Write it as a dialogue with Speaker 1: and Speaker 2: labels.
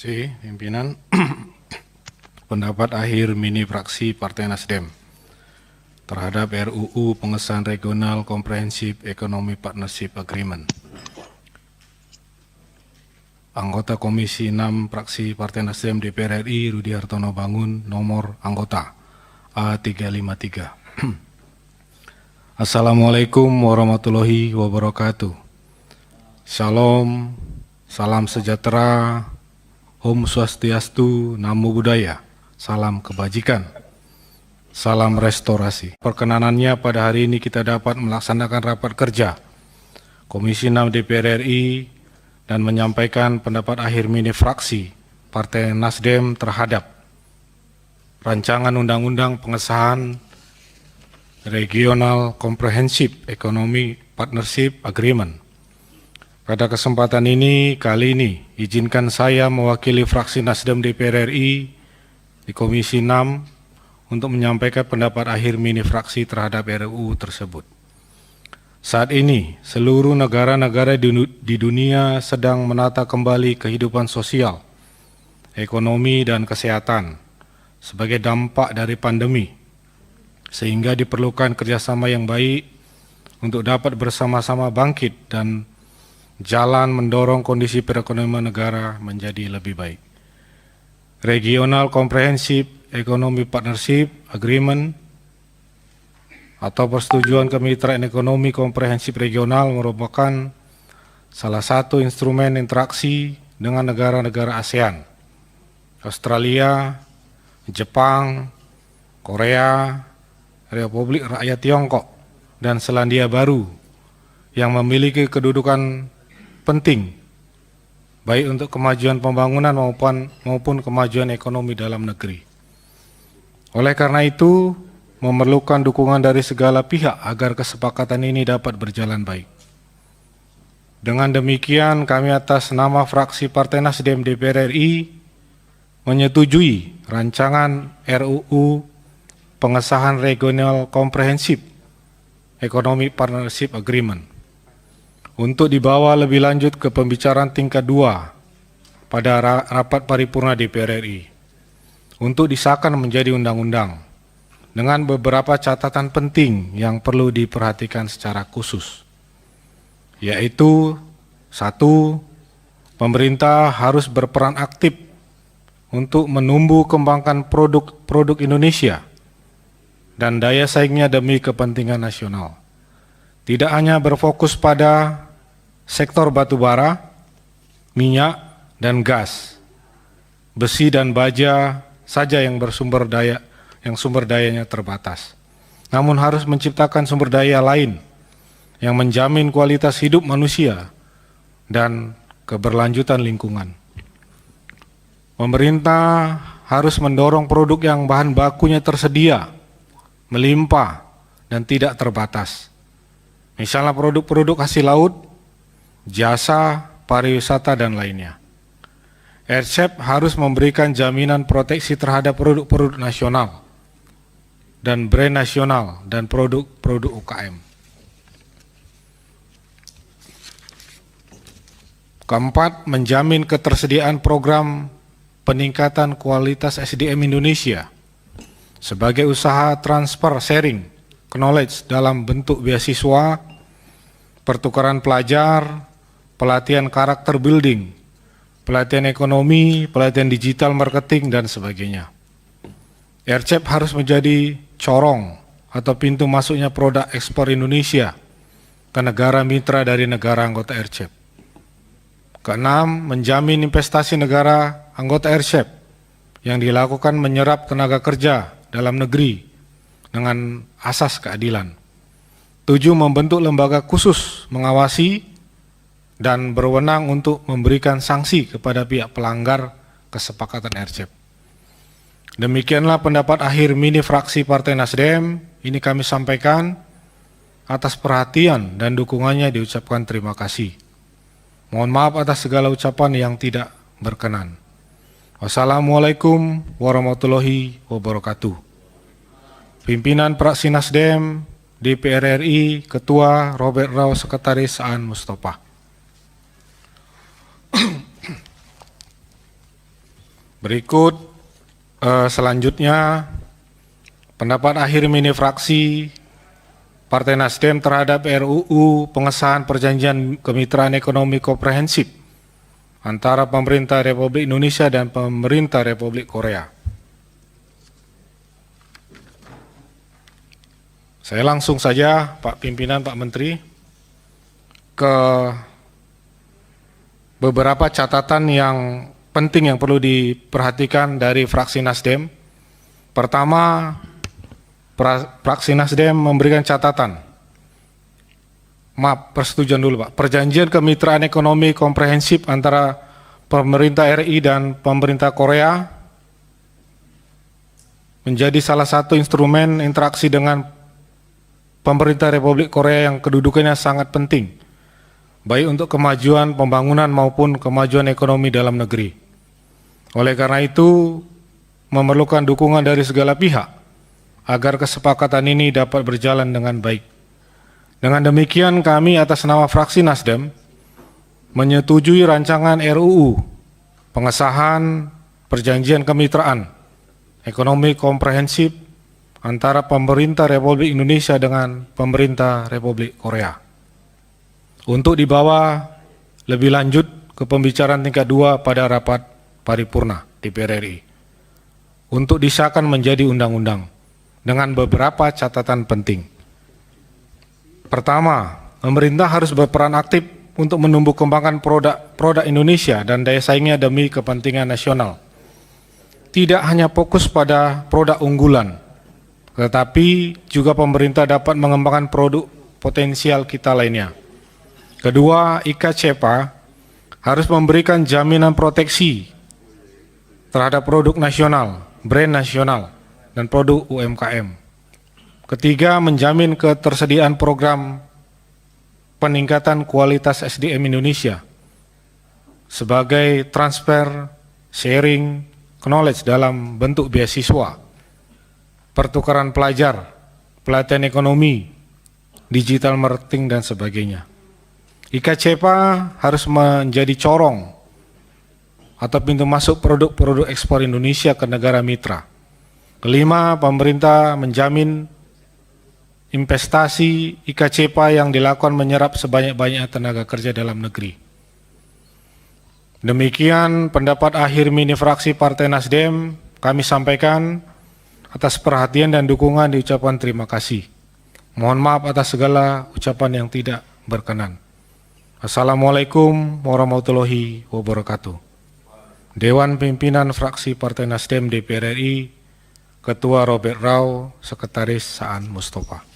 Speaker 1: kasih, pimpinan. Pendapat akhir mini fraksi Partai Nasdem terhadap RUU Pengesahan Regional Comprehensive Economic Partnership Agreement. Anggota Komisi 6 Fraksi Partai Nasdem DPR RI Rudi Hartono Bangun, nomor anggota A353. Assalamualaikum warahmatullahi wabarakatuh. Shalom, salam sejahtera, Om Swastiastu, Namo Buddhaya, salam kebajikan, salam restorasi. Perkenanannya pada hari ini kita dapat melaksanakan rapat kerja Komisi 6 DPR RI dan menyampaikan pendapat akhir mini fraksi Partai Nasdem terhadap Rancangan Undang-Undang Pengesahan Regional Comprehensive Economic Partnership Agreement. Pada kesempatan ini, kali ini, izinkan saya mewakili fraksi Nasdem DPR RI di Komisi 6 untuk menyampaikan pendapat akhir mini fraksi terhadap RUU tersebut. Saat ini, seluruh negara-negara di dunia sedang menata kembali kehidupan sosial, ekonomi, dan kesehatan sebagai dampak dari pandemi, sehingga diperlukan kerjasama yang baik untuk dapat bersama-sama bangkit dan jalan mendorong kondisi perekonomian negara menjadi lebih baik. Regional Comprehensive Economic Partnership Agreement atau persetujuan kemitraan ekonomi komprehensif regional merupakan salah satu instrumen interaksi dengan negara-negara ASEAN, Australia, Jepang, Korea, Republik Rakyat Tiongkok, dan Selandia Baru yang memiliki kedudukan penting baik untuk kemajuan pembangunan maupun kemajuan ekonomi dalam negeri. Oleh karena itu, memerlukan dukungan dari segala pihak agar kesepakatan ini dapat berjalan baik. Dengan demikian, kami atas nama fraksi Partai Nasdem DPR RI menyetujui rancangan RUU Pengesahan Regional Comprehensive Economic Partnership Agreement untuk dibawa lebih lanjut ke pembicaraan tingkat 2 pada rapat paripurna DPR RI untuk disahkan menjadi undang-undang dengan beberapa catatan penting yang perlu diperhatikan secara khusus, yaitu 1. Pemerintah harus berperan aktif untuk menumbuh kembangkan produk Indonesia dan daya saingnya demi kepentingan nasional. Tidak hanya berfokus pada sektor batubara, minyak, dan gas, besi dan baja saja yang sumber dayanya terbatas. Namun harus menciptakan sumber daya lain yang menjamin kualitas hidup manusia dan keberlanjutan lingkungan. Pemerintah harus mendorong produk yang bahan bakunya tersedia, melimpah, dan tidak terbatas. Misalnya produk-produk hasil laut, jasa, pariwisata, dan lainnya. RCEP harus memberikan jaminan proteksi terhadap produk-produk nasional dan brand nasional dan produk-produk UKM. Keempat, menjamin ketersediaan program peningkatan kualitas SDM Indonesia sebagai usaha transfer sharing knowledge dalam bentuk beasiswa, pertukaran pelajar, pelatihan karakter building, pelatihan ekonomi, pelatihan digital marketing, dan sebagainya. RCEP harus menjadi corong atau pintu masuknya produk ekspor Indonesia ke negara mitra dari negara anggota RCEP. Keenam, menjamin investasi negara anggota RCEP yang dilakukan menyerap tenaga kerja dalam negeri dengan asas keadilan. 7, membentuk lembaga khusus mengawasi dan berwenang untuk memberikan sanksi kepada pihak pelanggar kesepakatan RCEP. Demikianlah pendapat akhir mini fraksi Partai Nasdem. Ini kami sampaikan. Atas perhatian dan dukungannya diucapkan terima kasih. Mohon maaf atas segala ucapan yang tidak berkenan. Wassalamualaikum warahmatullahi wabarakatuh. Pimpinan Fraksi Nasdem DPR RI, Ketua Robert Rau, Sekretaris Aan Mustafa. Berikut selanjutnya pendapat akhir mini fraksi Partai Nasdem terhadap RUU pengesahan Perjanjian Kemitraan Ekonomi Komprehensif antara pemerintah Republik Indonesia dan pemerintah Republik Korea. Saya langsung saja, Pak Pimpinan, Pak Menteri, ke beberapa catatan yang penting yang perlu diperhatikan dari fraksi Nasdem. Pertama, fraksi Nasdem memberikan catatan. Persetujuan dulu, Pak. Perjanjian Kemitraan Ekonomi Komprehensif antara pemerintah RI dan pemerintah Korea menjadi salah satu instrumen interaksi dengan pemerintah Republik Korea yang kedudukannya sangat penting, baik untuk kemajuan pembangunan maupun kemajuan ekonomi dalam negeri. Oleh karena itu, memerlukan dukungan dari segala pihak agar kesepakatan ini dapat berjalan dengan baik. Dengan demikian, kami atas nama fraksi Nasdem menyetujui rancangan RUU pengesahan Perjanjian Kemitraan Ekonomi Komprehensif antara pemerintah Republik Indonesia dengan pemerintah Republik Korea untuk dibawa lebih lanjut ke pembicaraan tingkat 2 pada rapat paripurna DPR RI untuk disahkan menjadi undang-undang dengan beberapa catatan penting. Pertama, pemerintah harus berperan aktif untuk menumbuh kembangkan produk Indonesia dan daya saingnya demi kepentingan nasional. Tidak hanya fokus pada produk unggulan, tetapi juga pemerintah dapat mengembangkan produk potensial kita lainnya. Kedua, IKCEPA harus memberikan jaminan proteksi terhadap produk nasional, brand nasional, dan produk UMKM. Ketiga, menjamin ketersediaan program peningkatan kualitas SDM Indonesia sebagai transfer, sharing, knowledge dalam bentuk beasiswa, pertukaran pelajar, pelatihan ekonomi, digital marketing, dan sebagainya. IKCEPA harus menjadi corong atau pintu masuk produk-produk ekspor Indonesia ke negara mitra. Kelima, pemerintah menjamin investasi IKCEPA yang dilakukan menyerap sebanyak-banyaknya tenaga kerja dalam negeri. Demikian pendapat akhir mini fraksi Partai Nasdem kami sampaikan. Atas perhatian dan dukungan diucapkan terima kasih. Mohon maaf atas segala ucapan yang tidak berkenan. Assalamualaikum warahmatullahi wabarakatuh. Dewan Pimpinan Fraksi Partai Nasdem DPR RI, Ketua Robert Rau, Sekretaris Saan Mustafa.